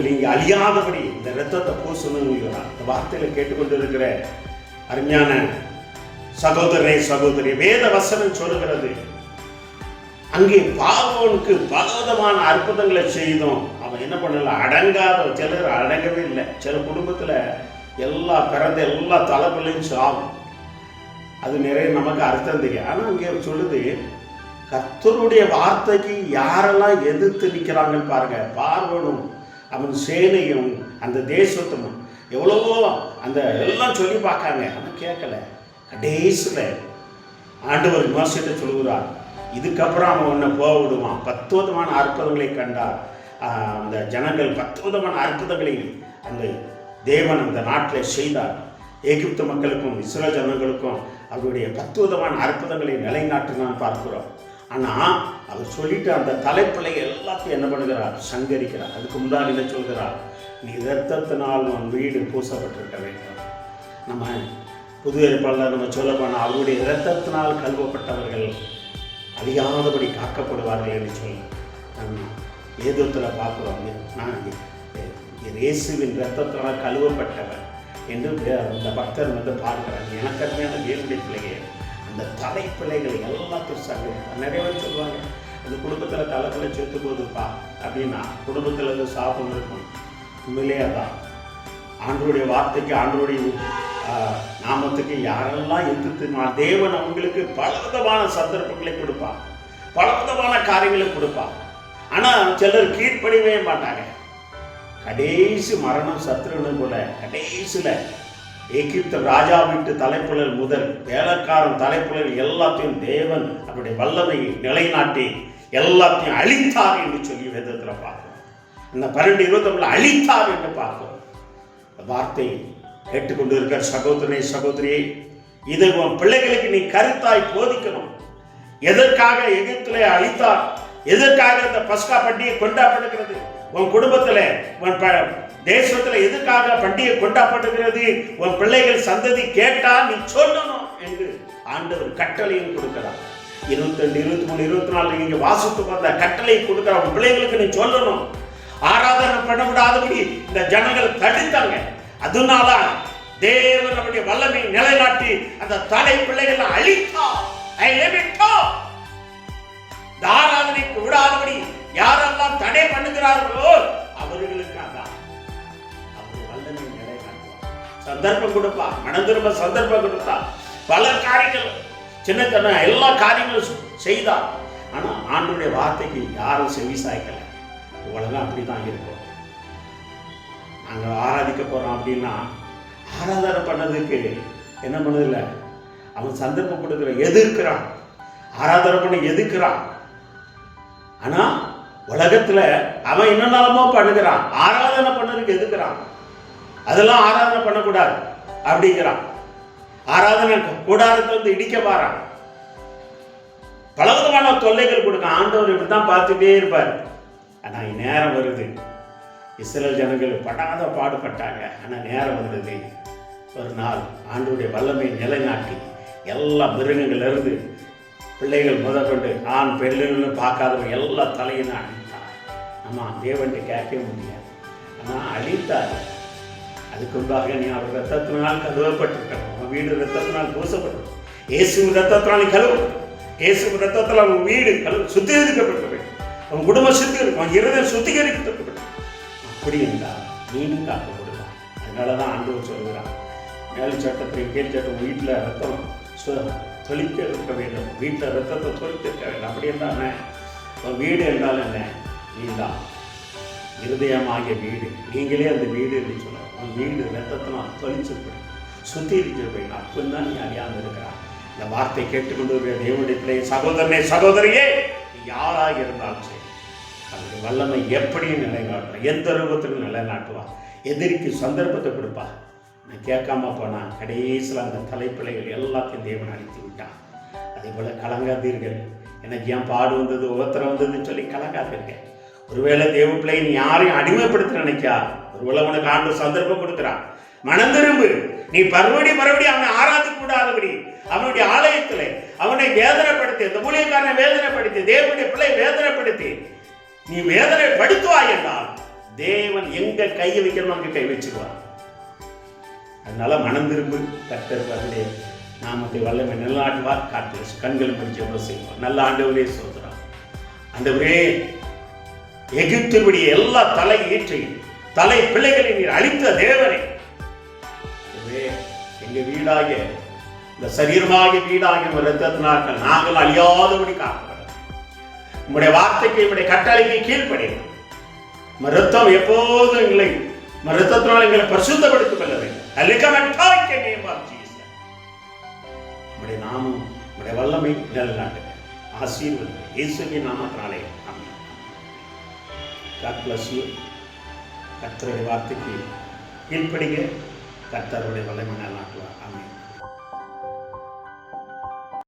நீங்க அழியாதபடி இந்த ரத்தத்தை பூசணும். இந்த வார்த்தையில கேட்டுக்கொண்டு இருக்கிற அருமையான சகோதரனே சகோதரி, வேத வசனம் சொல்லுகிறது, அங்கே பார்வோனுக்கு பலவிதமான அற்புதங்களை செய்தோம். அவன் என்ன பண்ணல, அடங்காத. சிலர் அடங்கவே இல்லை. சில குடும்பத்துல எல்லா பிறந்த எல்லா தலைப்பிள்ளையும் சாகும். அது நிறைய நமக்கு அர்த்தம் தெரியும். ஆனா அங்கே சொல்லுது, கர்த்தருடைய வார்த்தைக்கு யாரெல்லாம் எதிர்த்து நிற்கிறாங்கன்னு பாருங்க. பார்வோனும் அவன் சேனையும் அந்த தேசத்தும் எவ்வளவோ அந்த எல்லாம் சொல்லி பார்க்காங்க, ஆனால் கேட்கல. கடைசியில் ஆண்டவர் விமர்சனத்தை சொல்லுகிறார், இதுக்கப்புறம் அவன் ஒன்றை போக விடுவான். 10 விதமான அற்புதங்களை கண்டார். அந்த ஜனங்கள் 10 விதமான அற்புதங்களை அந்த தேவன் அந்த நாட்டில் செய்தார். எகிப்து மக்களுக்கும் இஸ்ரேல் ஜனங்களுக்கும் அவருடைய 10 விதமான அற்புதங்களை நிலைநாட்டினான் பார்க்கிறோம். ஆனால் அவர் சொல்லிட்டு அந்த தலைப்பிள்ளை எல்லாத்தையும் என்ன பண்ணுகிறார், சங்கரிக்கிறார். அதுக்கு முன்னாடி என்ன சொல்கிறார், நீ இரத்தத்தினால் உன் வீடு பூசப்பட்டிருக்க வேண்டும். நம்ம புது ஏற்பாடில் நம்ம சொல்ல போனால் அவருடைய இரத்தத்தினால் கழுவப்பட்டவர்கள் அழியாதபடி காக்கப்படுவார்கள் என்று சொல்லி நம்ம வேதத்தில் பார்க்குறோம். நான் இயேசுவின் இரத்தத்தினால் கழுவப்பட்டவர் என்று அந்த பக்தர் வந்து பார்க்குறாங்க. எனக்கு அருமையான தேவனுடைய பிள்ளைகள், அந்த தலைப்பிள்ளைகளை எல்லாத்தையும் சங்கரிப்பார். நிறைய பேர் சொல்லுவாங்க, அந்த குடும்பத்தில் தலைப்பிள்ளை சேர்த்து போகுதுப்பா அப்படின்னா குடும்பத்தில் இருந்து சாபம் இருக்கும். உண்மையிலே அதான் ஆண்டவருடைய வார்த்தைக்கு ஆண்டவருடைய நாமத்துக்கு யாரெல்லாம் எதிர்த்து தேவன் அவங்களுக்கு பலவிதமான சந்தர்ப்பங்களை கொடுப்பார், பலவிதமான காரியங்களை கொடுப்பார். ஆனால் சிலர் கீழ்ப்படியவே மாட்டாங்க. கடைசி மரணம் சத்ருன்னு போல கடைசியில் எகிப்து ராஜா வீட்டு தலைப்புலர் முதல் வேலைக்காரன் தலைப்புலர் எல்லாத்தையும் தேவன் அவருடைய வல்லமையை நிலைநாட்டி எல்லாத்தையும் அழித்தார் என்று சொல்லி வேதத்தில் பார்க்கிறோம். இந்த 12:29 அழித்தார் என்று பார்க்கிறோம். வார்த்தை கேட்டுக்கொண்டு இருக்கிற சகோதரனே சகோதரியே, இதை உன் பிள்ளைகளுக்கு நீ கருத்தாய் போதிக்கணும். எதற்காக எகிப்திலே அழித்தார், எதற்காக இந்த பஸ்கா பண்டிகை கொண்டாடப்படுகிறது, உன் குடும்பத்தில் உன் தேசத்தில் எதுக்காக பண்டிகை கொண்டாடப்படுகிறது, உன் பிள்ளைகள் சந்ததி கேட்டா நீ சொல்லணும் என்று ஆண்டவர் கட்டளையும் கொடுக்கிறார். 22, 23, 24 நீங்க வாசித்து வந்த கட்டளை கொடுக்கிறார். உன் பிள்ளைகளுக்கு நீ சொல்லணும். ஆராதனை பண்ண விடாதபடி இந்த ஜனங்கள் தடுத்தாங்க. அதனால தேவன் நம்முடைய வல்லமை நிலைநாட்டி அந்த தடை பிள்ளைகள் அழித்தார். ஆராதனைக்கு விடாதபடி யாரெல்லாம் தடை பண்ணுகிறார்களோ அவர்களுக்கு அதான் அவருடைய வல்லமை நிலைநாட்டுவார். சந்தர்ப்பம் கொடுப்பா, மனம் திரும்ப சந்தர்ப்பம் கொடுத்தா, பல காரியங்கள் சின்ன சின்ன எல்லா காரியங்களும் செய்தார். ஆனா ஆண்டவருடைய வார்த்தைக்கு யாரும் செவி சாய்க்கல. உலகம் அப்படிதான் இருக்கும். நாங்கள் ஆராதிக்க போறோம் அப்படின்னா ஆராதனை பண்ணதுக்கு என்ன பண்ணதில்லை, அவன் சந்தர்ப்பம் கொடுக்குற எதிர்க்கிறான், ஆராதனை பண்ண எதிர்க்கிறான். ஆனா உலகத்துல அவன் என்னென்னமோ பண்ணுகிறான், ஆராதனை பண்ணதுக்கு எதுக்குறான். அதெல்லாம் ஆராதனை பண்ணக்கூடாது அப்படிங்கிறான். ஆராதனை கூடாரத்தை வந்து இடிக்க பாறான். பலவிதமான தொல்லைகள் கொடுக்க ஆண்டவர் இப்படித்தான் பார்த்துட்டே இருப்பார். ஆனா நேரம் வருது, இஸ்ரேல் ஜனங்கள் படாத பாடுபட்டாங்க. ஆனா நேரம் வருது, ஒரு நாள் ஆண்டவருடைய வல்லமை நிலைநாட்டி எல்லா மிருகங்கள் இருந்து பிள்ளைகள் முதற்கொண்டு ஆண் பெண்ணுன்னு பார்க்காதவங்க எல்லா தலையும் அழித்தார். ஆமா, தேவன்ட்டு கேட்க முடியாது. ஆனா அழித்தார். அதுக்கு முன்பாக நீ அவர் ரத்தத்தினால் கழுவப்பட்டிருக்கணும். உன் வீடு ரத்தத்தினால் பூசப்பட்டிருக்கும். இயேசு ரத்தத்தினால் நீ கழுவப்படும். இயேசு ரத்தத்தில் உன் வீடு சுத்திகரிக்கப்பட்டு உன் குடும்பம் சுத்திகரிக்கும், உன் இருதயம் சுத்திகரிக்கப்பட்டு அப்படி என்றால் நீனும் காக்கப்படுவான். அதனாலதான் ஆண்டவர் சொல்கிறான், மேல் சட்டத்தில் கீழ் சட்டம் வீட்டில் ரத்தம் தொளிக்க இருக்க வேண்டும், வீட்டில் ரத்தத்தை தொளிக்க இருக்க வேண்டும். அப்படி என்றால் வீடு என்றால் என்ன, நீதான் இருதயமாகிய வீடு, நீங்களே அந்த வீடு என்று சொல்லலாம். உன் வீடு ரத்தத்தினால் தொளிச்சிருப்பேன், சுத்திகரிச்சிருப்பேன். அப்பதான் நீ அறியாமல் இருக்கிறான். இந்த வார்த்தை கேட்டுக்கொண்டு தேவனுடைய பிள்ளை சகோதரனே சகோதரியே, நீ யாராக இருந்தாலும் சரி, அவருடைய வல்லமை எப்படியும் நிலைநாட்டுவா, எந்த ரூபத்திலும் நிலைநாட்டுவா. எதிரிக்கு சந்தர்ப்பத்தை கொடுப்பா. நான் கேட்காம போனா கடைசியில் அந்த தலைப்பிள்ளைகள் எல்லாத்தையும் தேவன் அழித்து விட்டான். அதே போல கலங்காதீர்கள், எனக்கு ஏன் பாடு வந்தது உபத்திரம் வந்ததுன்னு சொல்லி கலங்காதீர்கள். ஒருவேளை தேவ பிள்ளை நீ யாரையும் அடிமைப்படுத்த நினைக்கா, ஒருவேளை உனக்கு ஆண்டு சந்தர்ப்பம் கொடுக்குறான். மனம் திரும்பு. நீ மறுபடியும் அவனை ஆராதிக்க கூடாதபடி அவனுடைய ஆலயத்தில் அவனை வேதனைப்படுத்தி, இந்த ஊழியக்காரனை வேதனைப்படுத்தி, தேவனுடைய பிள்ளை வேதனைப்படுத்தி நீ வேதனைப்படுத்துவாய் என்றால் தேவன் எங்க கையை வைக்கணும் அங்க கை வச்சுக்குவார். அதனால மனம் திரும்பு, கர்த்தர் அவருடைய நாமத்தை வல்லமை நிலநாட்டுவார். காட்டு கண்கள் முடிச்சு எவ்வளவு செய்வார். நல்ல ஆண்டவரே சோதரம். ஆண்டவரே, எகிப்தினுடைய எல்லா தலை ஈற்றையும் தலை பிள்ளைகளை நீர் அழித்த தேவனே, எங்க வீடாக இந்த சரீரமாக வீடாக ரத்தத்தினாக்கள் நாங்கள் அழியாதபடி காக்கப்படும். உங்களுடைய வார்த்தைக்கு உங்களுடைய கட்டளைக்கு கீழ்ப்படையும். ரத்தம் எப்போதும் எங்களை ரத்தத்தினால் எங்களை பரிசுத்தப்படுத்திக் கொள்ள வேண்டும். உங்களுடைய நாமம் உங்களுடைய வல்லமை நிலநாட்டுங்க. ஆசீர்வதிங்க இயேசுவின் நாமத்தினாலே. ஆமென். God bless you. கர்த்தருடைய வார்த்தைக்கு கீழ்ப்படிங்க. கர்த்தருடைய வல்லமை நிலநாட்டுவார். ஆமென்.